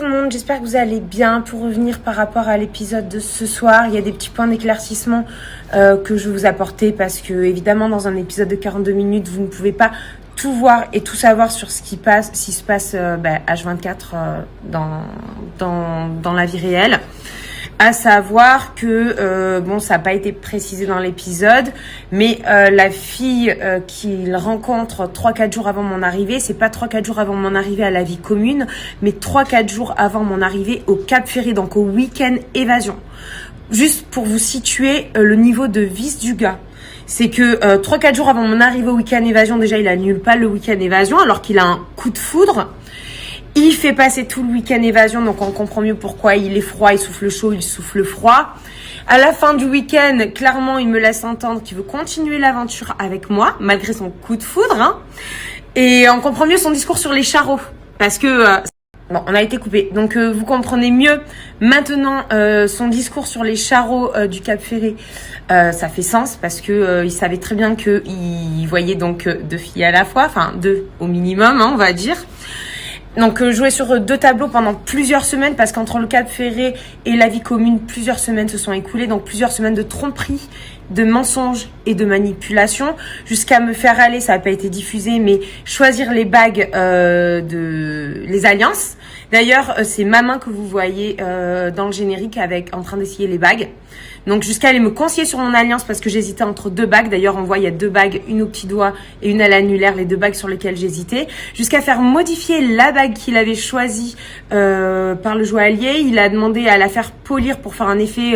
tout le monde, j'espère que vous allez bien. Pour revenir par rapport à l'épisode de ce soir, il y a des petits points d'éclaircissement que je vais vous apporter parce que évidemment dans un épisode de 42 minutes, vous ne pouvez pas tout voir et tout savoir sur ce qui se passe H24 dans la vie réelle. À savoir que, ça n'a pas été précisé dans l'épisode, mais la fille qu'il rencontre 3-4 jours avant mon arrivée, c'est pas 3-4 jours avant mon arrivée à la vie commune, mais 3-4 jours avant mon arrivée au Cap Ferré, donc au week-end évasion. Juste pour vous situer le niveau de vice du gars. C'est que 3-4 jours avant mon arrivée au week-end évasion, déjà il annule pas le week-end évasion alors qu'il a un coup de foudre. Il fait passer tout le week-end évasion, donc on comprend mieux pourquoi il est froid, il souffle chaud, il souffle froid. À la fin du week-end, clairement, il me laisse entendre qu'il veut continuer l'aventure avec moi, malgré son coup de foudre. Hein. Et on comprend mieux son discours sur les charros, parce que... on a été coupé. Donc, vous comprenez mieux maintenant son discours sur les charros du Cap Ferré. Ça fait sens, parce que il savait très bien qu'il voyait donc 2 filles à la fois, enfin 2 au minimum, hein, on va dire. Donc jouer sur 2 tableaux pendant plusieurs semaines parce qu'entre le Cap Ferré et la vie commune, plusieurs semaines se sont écoulées, donc plusieurs semaines de tromperie, de mensonges et de manipulation jusqu'à me faire aller, ça n'a pas été diffusé, mais choisir les bagues les alliances. D'ailleurs, c'est ma main que vous voyez dans le générique en train d'essayer les bagues. Donc jusqu'à aller me conseiller sur mon alliance parce que j'hésitais entre 2 bagues. D'ailleurs, on voit il y a 2 bagues, une au petit doigt et une à l'annulaire, les 2 bagues sur lesquelles j'hésitais. Jusqu'à faire modifier la bague qu'il avait choisie par le joaillier. Il a demandé à la faire polir pour faire un effet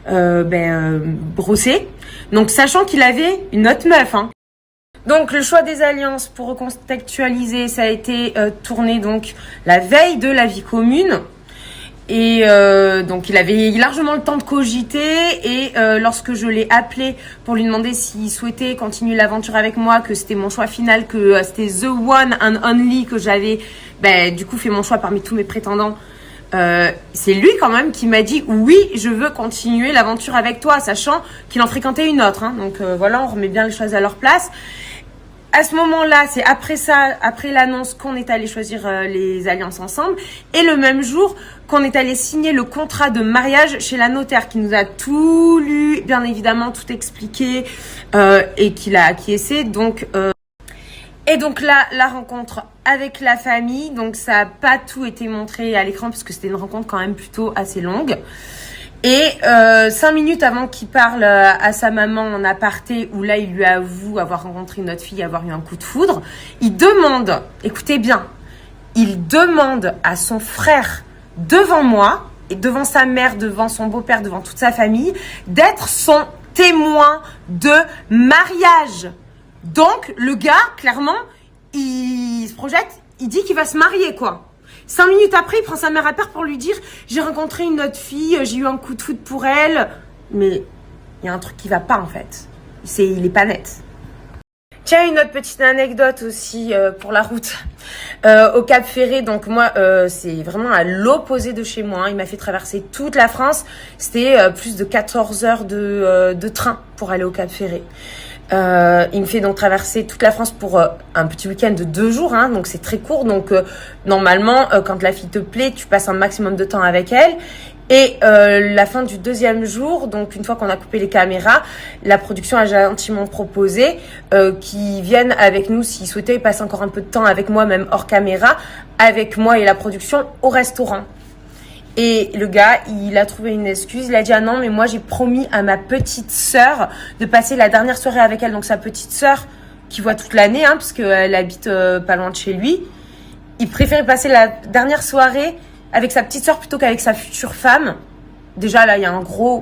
brossé. Donc sachant qu'il avait une autre meuf. Hein. Donc le choix des alliances, pour recontextualiser, ça a été tourné donc la veille de la vie commune. Et donc il avait largement le temps de cogiter et lorsque je l'ai appelé pour lui demander s'il souhaitait continuer l'aventure avec moi, que c'était mon choix final, que c'était the one and only, que j'avais du coup fait mon choix parmi tous mes prétendants, c'est lui quand même qui m'a dit oui, je veux continuer l'aventure avec toi, sachant qu'il en fréquentait une autre. Hein. Donc voilà, on remet bien les choses à leur place. À ce moment-là, c'est après l'annonce qu'on est allé choisir les alliances ensemble. Et le même jour qu'on est allé signer le contrat de mariage chez la notaire qui nous a tout lu, bien évidemment, tout expliqué et qui l'a acquiescé. Et donc là, la rencontre avec la famille. Donc ça n'a pas tout été montré à l'écran parce que c'était une rencontre quand même plutôt assez longue. Et 5 minutes avant qu'il parle à sa maman en aparté, où là il lui avoue avoir rencontré une autre fille, avoir eu un coup de foudre, il demande, écoutez bien, il demande à son frère devant moi, et devant sa mère, devant son beau-père, devant toute sa famille, d'être son témoin de mariage. Donc le gars, clairement, il se projette, il dit qu'il va se marier quoi. 5 minutes après, il prend sa mère à part pour lui dire « J'ai rencontré une autre fille, j'ai eu un coup de foudre pour elle. » Mais il y a un truc qui va pas en fait. Il est pas net. Tiens, une autre petite anecdote aussi pour la route. Au Cap Ferré, donc moi, c'est vraiment à l'opposé de chez moi. Hein. Il m'a fait traverser toute la France. C'était plus de 14 heures de train pour aller au Cap Ferré. Il me fait donc traverser toute la France pour un petit week-end de 2 jours, hein, donc c'est très court. Donc normalement, quand la fille te plaît, tu passes un maximum de temps avec elle. Et la fin du 2e jour, donc une fois qu'on a coupé les caméras, la production a gentiment proposé qu'ils viennent avec nous s'ils souhaitaient passer encore un peu de temps avec moi, même hors caméra, avec moi et la production au restaurant. Et le gars, il a trouvé une excuse. Il a dit « Ah non, mais moi, j'ai promis à ma petite sœur de passer la dernière soirée avec elle. » Donc, sa petite sœur, qui voit toute l'année, hein, parce qu'elle habite pas loin de chez lui. Il préfère passer la dernière soirée avec sa petite sœur plutôt qu'avec sa future femme. Déjà, là, il y a un gros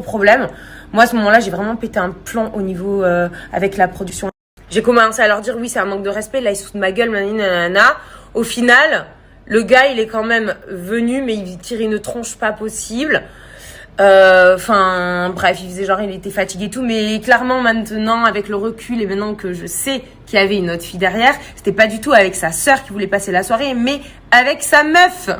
problème. Moi, à ce moment-là, j'ai vraiment pété un plomb au niveau avec la production. J'ai commencé à leur dire « Oui, c'est un manque de respect. » Là, ils se foutent de ma gueule, nanana. Au final... Le gars, il est quand même venu, mais il tirait une tronche pas possible. Bref, il faisait genre, il était fatigué et tout. Mais clairement, maintenant, avec le recul et maintenant que je sais qu'il y avait une autre fille derrière, c'était pas du tout avec sa sœur qui voulait passer la soirée, mais avec sa meuf.